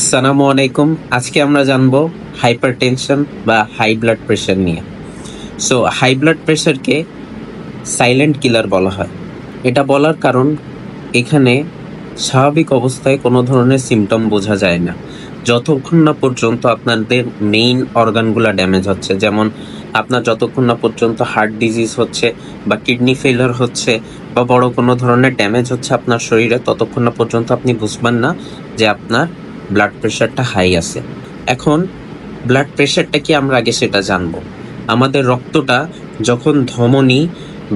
আসসালামু আলাইকুম। আজকে আমরা জানবো হাইপারটেনশন বা হাই ব্লাড প্রেশার নিয়ে। সো হাই ব্লাড প্রেশারকে সাইলেন্ট কিলার বলা হয়। এটা বলার কারণ এখানে স্বাভাবিক অবস্থায় কোনো ধরনের সিমটম বোঝা যায় না যতক্ষণ না পর্যন্ত আপনাদের মেইন অর্গানগুলো ড্যামেজ হচ্ছে। যেমন আপনার যতক্ষণ না পর্যন্ত হার্ট ডিজিজ হচ্ছে বা কিডনি ফেলিওর হচ্ছে বা বড় কোনো ধরনের ড্যামেজ হচ্ছে আপনার শরীরে, ততক্ষণ না পর্যন্ত আপনি বুঝবেন না যে আপনার ব্লাড প্রেশারটা হাই আছে। এখন ব্লাড প্রেশারটা কি আমরা আগে সেটা জানবো। আমাদের রক্তটা যখন ধমনী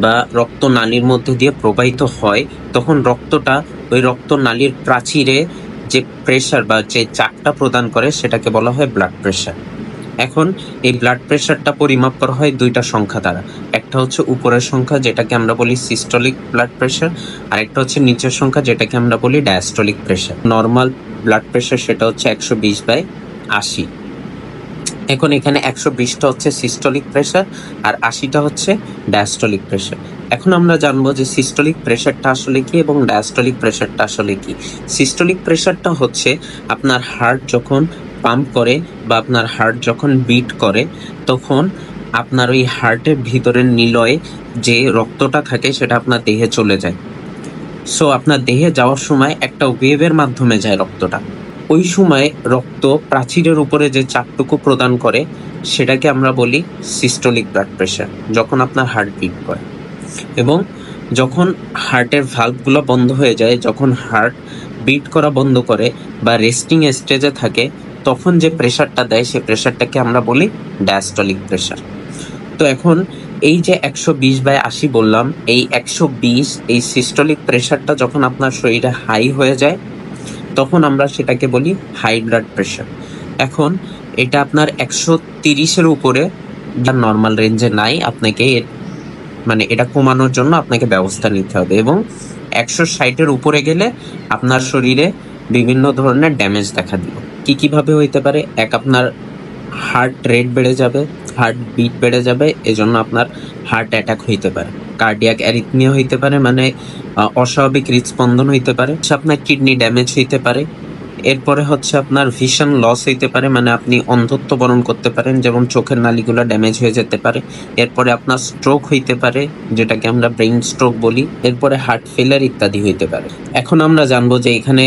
বা রক্তনালীর মধ্যে দিয়ে প্রবাহিত হয়, তখন রক্তটা ওই রক্তনালীর প্রাচীরে যে প্রেশার বা যে চাপটা প্রদান করে সেটাকে বলা হয় ব্লাড প্রেশার। এখন এই ব্লাড প্রেশারটা পরিমাপ করা হয় দুইটা সংখ্যা দ্বারা। একটা হচ্ছে উপরের সংখ্যা, যেটাকে আমরা বলি সিস্টোলিক ব্লাড প্রেশার, আর একটা হচ্ছে নিচের সংখ্যা, যেটাকে আমরা বলি diastolic pressure. Normal blood pressure সেটা হচ্ছে 120/80। এখন এখানে 120টা হচ্ছে সিস্টোলিক প্রেশার আর 80টা হচ্ছে ডায়াস্টোলিক প্রেশার। এখন আমরা জানবো যে সিস্টোলিক প্রেশারটা আসলে কি এবং ডায়াস্টোলিক প্রেশারটা আসলে কি। সিস্টোলিক প্রেশারটা হচ্ছে আপনার হার্ট যখন পাম্প করে বা আপনার হার্ট যখন বিট করে, তখন আপনার ওই হার্টের ভিতরের নিলয়ে যে রক্তটা থাকে সেটা আপনার দেহে চলে যায়। সো আপনার দেহে যাওয়ার সময় একটা ওয়েভের মাধ্যমে যায় রক্তটা। ওই সময় রক্ত প্রাচীরের উপরে যে চাপটুকু প্রদান করে সেটাকে আমরা বলি সিস্টোলিক ব্লাড প্রেশার, যখন আপনার হার্ট বিট করে। এবং যখন হার্টের ভালভগুলো বন্ধ হয়ে যায়, যখন হার্ট বিট করা বন্ধ করে বা রেস্টিং স্টেজে থাকে, তখন যে প্রেশারটা দেয় সে প্রেশারটাকে আমরা বলি ডায়াস্টোলিক প্রেশার। তো এখন এই যে 120/80 বললাম, এই 120 এই সিস্টোলিক প্রেশারটা যখন আপনার শরীরে হাই হয়ে যায়, তখন আমরা সেটাকে বলি হাই ব্লাড প্রেশার। এখন এটা আপনার 130-এর উপরে যা নর্মাল রেঞ্জে নাই, আপনাকে মানে এটা কমানোর জন্য আপনাকে ব্যবস্থা নিতে হবে। এবং 160-এর উপরে গেলে আপনার শরীরে বিভিন্ন ধরনের ড্যামেজ দেখা দিবে। কিভাবে হইতে পারে? আপনার হার্ট রেট বেড়ে যাবে, হার্ট বিট বেড়ে যাবে, এজন্য আপনার হার্ট অ্যাটাক হইতে পারে, কার্ডিয়াক অ্যারিথমিয়া হইতে পারে, মানে অস্বাভাবিক হৃদস্পন্দন হইতে পারে, আপনার কিডনি ড্যামেজ হইতে পারে। এরপরে হচ্ছে আপনার ভিশন লস হইতে পারে, মানে আপনি অন্ধত্ব বরণ করতে পারেন, যেমন চোখের নালীগুলো ড্যামেজ হয়ে যেতে পারে। এরপরে আপনার স্ট্রোক হইতে পারে, যেটাকে আমরা ব্রেইন স্ট্রোক বলি। এরপরে হার্ট ফেলিয়ার ইত্যাদি হইতে পারে। এখন আমরা জানবো যে এখানে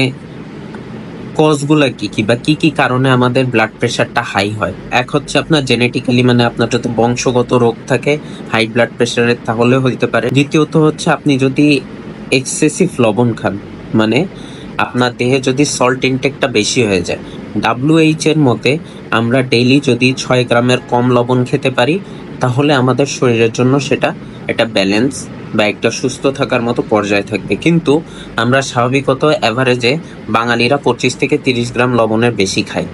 কজগুলো কি বা কি কারণে আমাদের ব্লাড প্রেশারটা হাই হয়। এক হচ্ছে আপনার জেনেটিক্যালি, মানে আপনার যদি বংশগত রোগ থাকে হাই ব্লাড প্রেশারের, তাহলে হইতে পারে। দ্বিতীয়ত হচ্ছে আপনি যদি এক্সেসিভ লবণ খান, মানে আপনার দেহে যদি সল্ট ইনটেকটা বেশি হয়ে যায়। WHO এর মতে আমরা ডেইলি যদি 6 গ্রামের কম লবণ খেতে পারি, তাহলে আমাদের শরীরের জন্য সেটা একটা ব্যালেন্স বা একটা সুস্থ থাকার মতো পর্যায়ে থাকবে। কিন্তু আমরা স্বাভাবিকত অ্যাভারেজে বাঙালিরা 25 থেকে 30 গ্রাম লবণের বেশি খাই।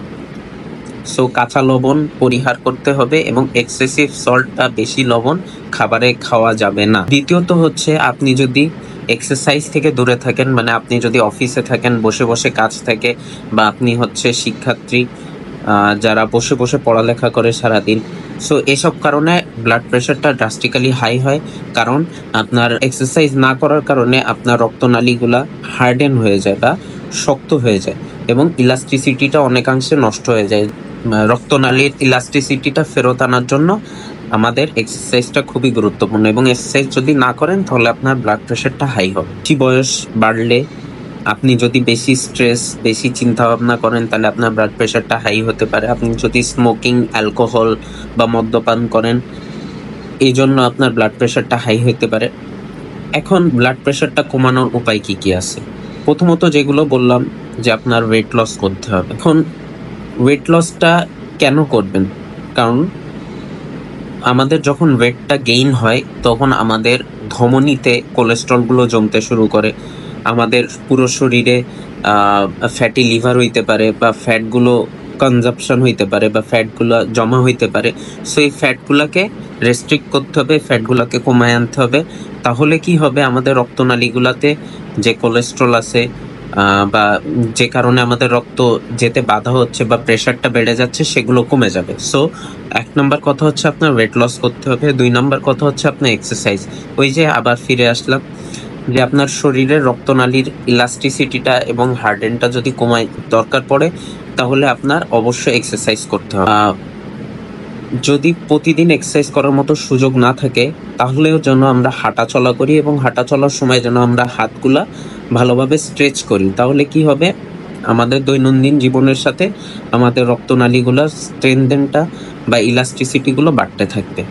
সো কাঁচা লবণ পরিহার করতে হবে এবং এক্সেসিভ সল্ট বা বেশি লবণ খাবারে খাওয়া যাবে না। দ্বিতীয়ত হচ্ছে আপনি যদি এক্সারসাইজ থেকে দূরে থাকেন, মানে আপনি যদি অফিসে থাকেন, বসে বসে কাজ থাকে, বা আপনি হচ্ছে শিক্ষার্থী যারা বসে বসে পড়ালেখা করে সারাদিন, সো এসব কারণে ব্লাড প্রেশারটা ড্রাস্টিক্যালি হাই হয়। কারণ আপনার এক্সারসাইজ না করার কারণে আপনার রক্তনালীগুলা হার্ডেন হয়ে যায় বা শক্ত হয়ে যায় এবং ইলাস্টিসিটিটা অনেকাংশে নষ্ট হয়ে যায়। রক্তনালীর ইলাস্টিসিটিটা ফেরত আনার জন্য আমাদের এক্সারসাইজটা খুবই গুরুত্বপূর্ণ, এবং এক্সারসাইজ যদি না করেন তাহলে আপনার ব্লাড প্রেশারটা হাই হবে। বয়স বাড়লে আপনি যদি বেশি স্ট্রেস, বেশি চিন্তা ভাবনা করেন, তাহলে আপনার ব্লাড প্রেশারটা হাই হতে পারে। আপনি যদি স্মোকিং, অ্যালকোহল বা মদ্যপান করেন, এই জন্য আপনার ব্লাড প্রেশারটা হাই হতে পারে। এখন ব্লাড প্রেশারটা কমানোর উপায় কি আছে? প্রথমত যেগুলো বললাম যে আপনার ওয়েট লস করতে হবে। এখন ওয়েট লসটা কেন করবেন? কারণ আমাদের যখন ওয়েটটা গেইন হয়, তখন আমাদের ধমনীতে কোলেস্ট্রলগুলো জমতে শুরু করে, আমাদের পুরো শরীরে ফ্যাটি লিভার হইতে পারে বা ফ্যাটগুলো কনজাম্পশন হইতে পারে বা ফ্যাটগুলো জমা হইতে পারে। সো এই ফ্যাটগুলোকে রেস্ট্রিক্ট করতে হবে, ফ্যাটগুলোকে কমায় আনতে হবে। তাহলে কি হবে? আমাদের রক্তনালীগুলোতে যে কোলেস্ট্রল আছে বা যে কারণে আমাদের রক্ত যেতে বাধা হচ্ছে বা প্রেশারটা বেড়ে যাচ্ছে, সেগুলো কমে যাবে। সো 1 নম্বর কথা হচ্ছে আপনার ওয়েট লস করতে হবে। 2 নম্বর কথা হচ্ছে আপনার এক্সারসাইজ। ওই যে আবার ফিরে আসলাম যে আপনার শরীরের রক্তনালীর ইলাস্টিসিটিটা এবং হার্ডেনটা যদি কমায় দরকার পড়ে, তাহলে আপনার অবশ্যই এক্সারসাইজ করতে হবে। যদি প্রতিদিন এক্সারসাইজ করার মতো সুযোগ না থাকে, তাহলেও যেন আমরা হাঁটা চলা করি এবং হাঁটা চলার সময় যেন আমরা হাতগুলা ভালোভাবে স্ট্রেচ করি। তাহলে কি হবে, আমাদের দৈনন্দিন জীবনের সাথে আমাদের রক্তনালীগুলোর স্ট্রেংথেনটা বা ইলাস্টিসিটিগুলো বাড়তে থাকবে।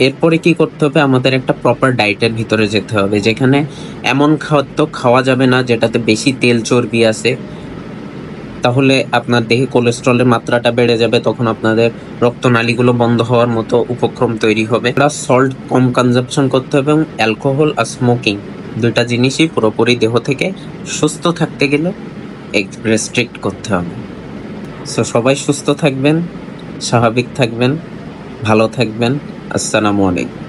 এরপরে কি করতে হবে, আমাদের একটা প্রপার ডায়েটের ভিতরে যেতে হবে, যেখানে এমন খাদ্য খাওয়া যাবে না যেটাতে বেশি তেল চর্বি আছে। তাহলে আপনার দেহে কোলেস্ট্রলের মাত্রাটা বেড়ে যাবে, তখন আপনাদের রক্তনালীগুলো বন্ধ হওয়ার মতো উপক্রম তৈরি হবে। প্লাস সল্ট কম কনজাম্পশন করতে হবে এবং অ্যালকোহল আর স্মোকিং দুইটা জিনিসই পুরোপুরি দেহ থেকে সুস্থ থাকতে গেলে রেস্ট্রিক্ট করতে হবে। সো সবাই সুস্থ থাকবেন, স্বাভাবিক থাকবেন, ভালো থাকবেন। আসসালামু আলাইকুম।